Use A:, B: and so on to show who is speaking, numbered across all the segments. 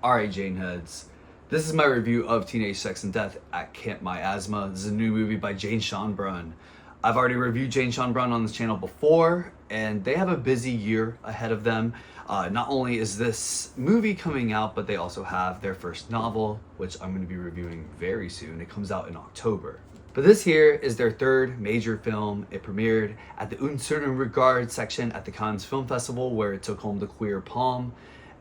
A: Alright, Jane heads. This is my review of Teenage Sex and Death at Camp Miasma. This is a new movie by Jane Schoenbrun. I've already reviewed Jane Schoenbrun on this channel before, and they have a busy year ahead of them. Not only is this movie coming out, but they also have their first novel, which I'm going to be reviewing very soon. It comes out in October. But this here is their third major film. It premiered at the Un Certain Regard section at the Cannes Film Festival, where it took home the Queer Palm.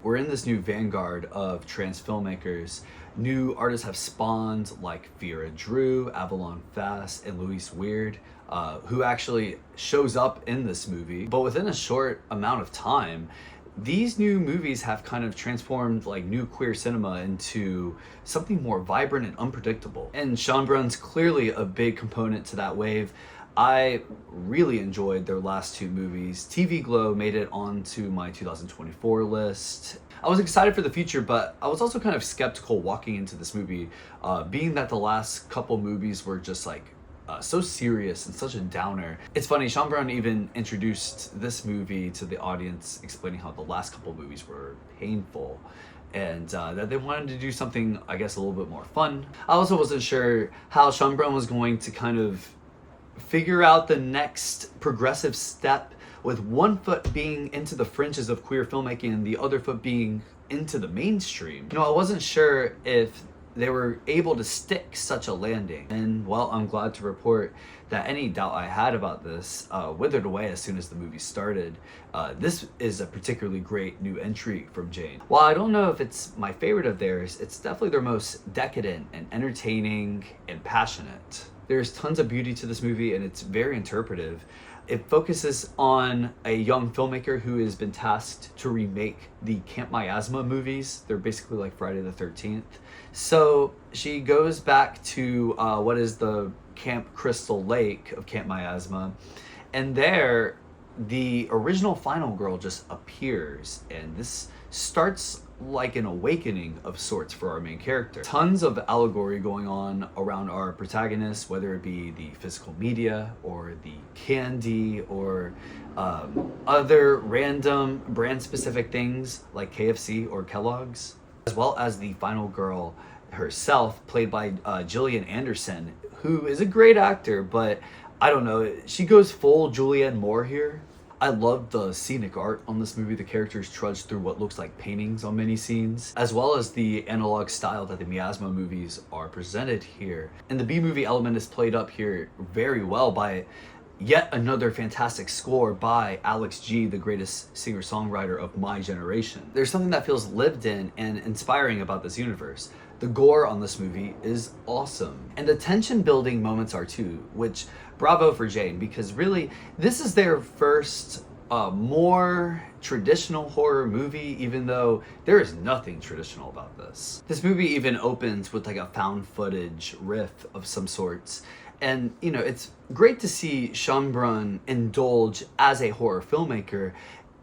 A: We're in this new vanguard of trans filmmakers. New artists have spawned like Vera Drew, Avalon Fast, and Louise Weird, who actually shows up in this movie. But within a short amount of time, these new movies have kind of transformed like new queer cinema into something more vibrant and unpredictable. And Schoenbrun's clearly a big component to that wave. I really enjoyed their last two movies. TV Glow made it onto my 2024 list. I was excited for the future, but I was also kind of skeptical walking into this movie, being that the last couple movies were just like so serious and such a downer. It's funny, Schoenbrun even introduced this movie to the audience, explaining how the last couple movies were painful and that they wanted to do something, I guess, a little bit more fun. I also wasn't sure how Schoenbrun was going to kind of figure out the next progressive step, with one foot being into the fringes of queer filmmaking and the other foot being into the mainstream. You know, I wasn't sure if they were able to stick such a landing. And well, I'm glad to report that any doubt I had about this withered away as soon as the movie started. This is a particularly great new entry from Jane. While I don't know if it's my favorite of theirs, it's definitely their most decadent and entertaining and passionate. There's tons of beauty to this movie, and it's very interpretive. It focuses on a young filmmaker who has been tasked to remake the Camp Miasma movies. They're basically like Friday the 13th. So she goes back to what is the Camp Crystal Lake of Camp Miasma, and there the original final girl just appears, and this starts like an awakening of sorts for our main character. Tons of allegory going on around our protagonist, whether it be the physical media or the candy or other random brand specific things like KFC or Kellogg's, as well as the final girl herself, played by Gillian Anderson, who is a great actor, but I don't know, she goes full Julianne Moore here. I love the scenic art on this movie. The characters trudge through what looks like paintings on many scenes, as well as the analog style that the Miasma movies are presented here. And the B-movie element is played up here very well by yet another fantastic score by Alex G, the greatest singer-songwriter of my generation. There's something that feels lived in and inspiring about this universe. The gore on this movie is awesome. And the tension building moments are too, which bravo for Jane, because really this is their first more traditional horror movie, even though there is nothing traditional about this. This movie even opens with like a found footage riff of some sorts. And you know, it's great to see Schoenbrun indulge as a horror filmmaker,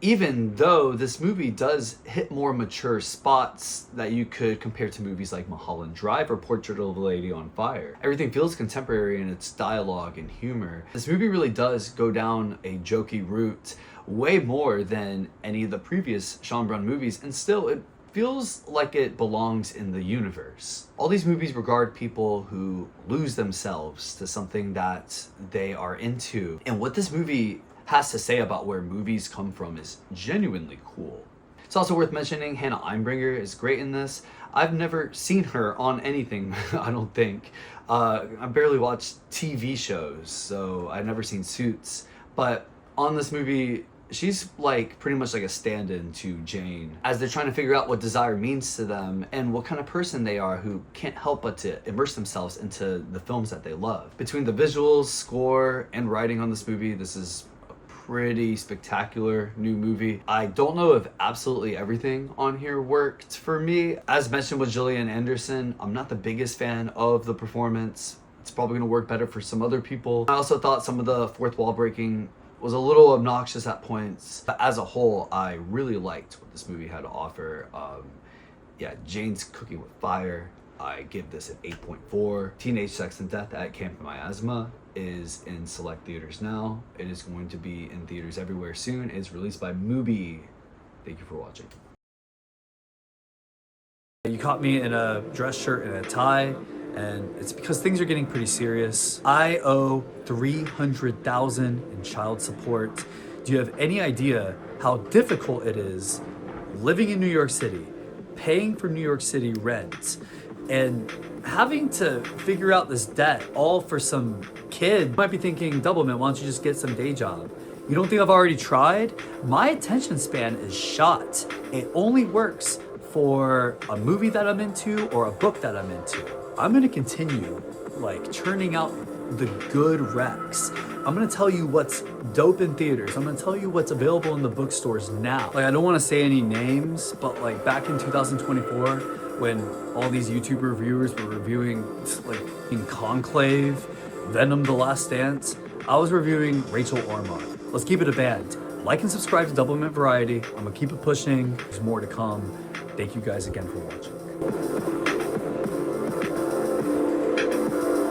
A: even though this movie does hit more mature spots that you could compare to movies like Mulholland Drive or Portrait of a Lady on Fire. Everything feels contemporary in its dialogue and humor. This movie really does go down a jokey route way more than any of the previous Schoenbrun movies, and still it feels like it belongs in the universe. All these movies regard people who lose themselves to something that they are into, and what this movie has to say about where movies come from is genuinely cool. It's also worth mentioning Hannah Einbinder is great in this. I've never seen her on anything, I don't think. I barely watch TV shows, so I've never seen Suits. But on this movie, she's like pretty much like a stand-in to Jane as they're trying to figure out what desire means to them and what kind of person they are who can't help but to immerse themselves into the films that they love. Between the visuals, score, and writing on this movie, this is pretty spectacular new movie. I don't know if absolutely everything on here worked for me. As mentioned with Gillian Anderson, I'm not the biggest fan of the performance. It's probably gonna work better for some other people. I also thought some of the fourth wall breaking was a little obnoxious at points, but as a whole, I really liked what this movie had to offer. Yeah, Jane's cooking with fire. I give this an 8.4. Teenage Sex and Death at Camp Miasma is in select theaters now. It is going to be in theaters everywhere soon. It's released by MUBI. Thank you for watching. You caught me in a dress shirt and a tie, and it's because things are getting pretty serious. I owe $300,000 in child support. Do you have any idea how difficult it is living in New York City, paying for New York City rent, and having to figure out this debt all for some kid? You might be thinking, Doublemint, why don't you just get some day job? You don't think I've already tried? My attention span is shot. It only works for a movie that I'm into or a book that I'm into. I'm gonna continue like churning out the good recs. I'm gonna tell you what's dope in theaters. I'm gonna tell you what's available in the bookstores now. Like, I don't wanna say any names, but like back in 2024, when all these YouTube reviewers were reviewing like in Conclave, Venom: The Last Dance, I was reviewing Rachel Ormond. Let's keep it a band. Like and subscribe to Doublemint Variety. I'm gonna keep it pushing. There's more to come. Thank you guys again for watching.